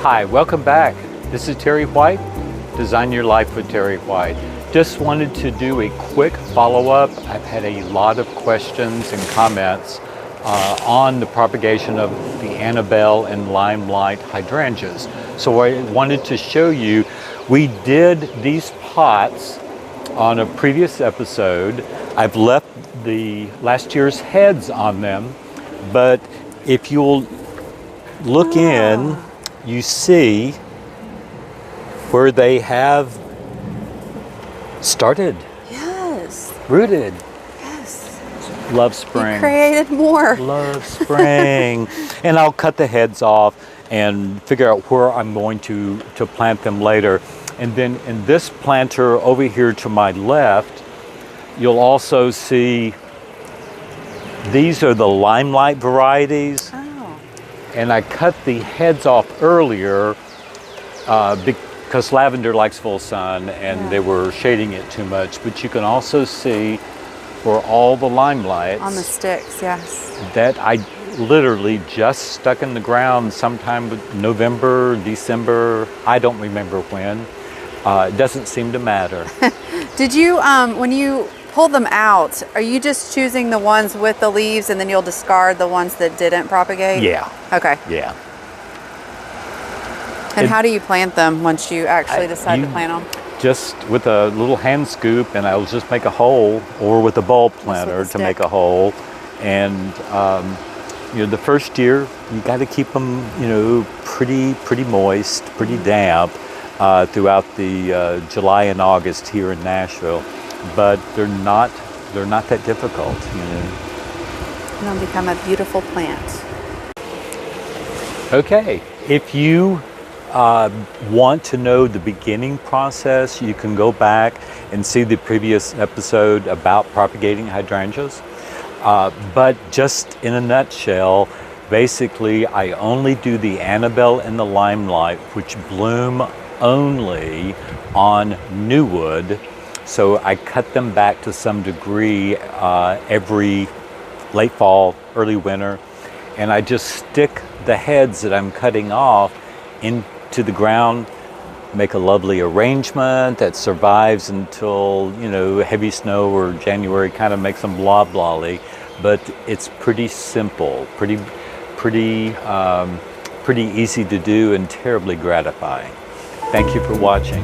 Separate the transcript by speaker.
Speaker 1: Hi, welcome back. This is Terry White, Design Your Life with Terry White. Just wanted to do a quick follow-up. I've had a lot of questions and comments on the propagation of the Anna Belle and Limelight hydrangeas. So I wanted to show you, we did these pots on a previous episode. I've left the last year's heads on them, but if you'll look in, you see where they have started.
Speaker 2: Yes.
Speaker 1: Rooted.
Speaker 2: Yes.
Speaker 1: Love spring.
Speaker 2: You created more.
Speaker 1: Love spring. And I'll cut the heads off and figure out where I'm going to plant them later. And then in this planter over here to my left, you'll also see these are the Limelight varieties.
Speaker 2: Oh.
Speaker 1: And I cut the heads off earlier because lavender likes full sun and they were shading it too much. But you can also see for all the Limelights
Speaker 2: On the sticks, yes.
Speaker 1: that I literally just stuck in the ground sometime November, December, I don't remember when. It doesn't seem to matter.
Speaker 2: Did you, when you pull them out, are you just choosing the ones with the leaves and then you'll discard the ones that didn't propagate?
Speaker 1: Yeah.
Speaker 2: Okay.
Speaker 1: Yeah.
Speaker 2: And how do you plant them once you actually decide to plant them?
Speaker 1: Just with a little hand scoop, and I'll just make a hole, or with a bulb planter to make a hole. And you know, the first year you got to keep them, you know, pretty moist, pretty damp throughout the July and August here in Nashville. But they're not that difficult, you know.
Speaker 2: And they'll become a beautiful plant.
Speaker 1: Okay, if you want to know the beginning process, you can go back and see the previous episode about propagating hydrangeas. But just in a nutshell, basically I only do the Anna Belle and the Limelight, which bloom only on new wood. So I cut them back to some degree every late fall, early winter, and I just stick the heads that I'm cutting off into the ground, make a lovely arrangement that survives until, you know, heavy snow or January kind of makes them loblolly. But it's pretty simple, pretty easy to do and terribly gratifying. Thank you for watching.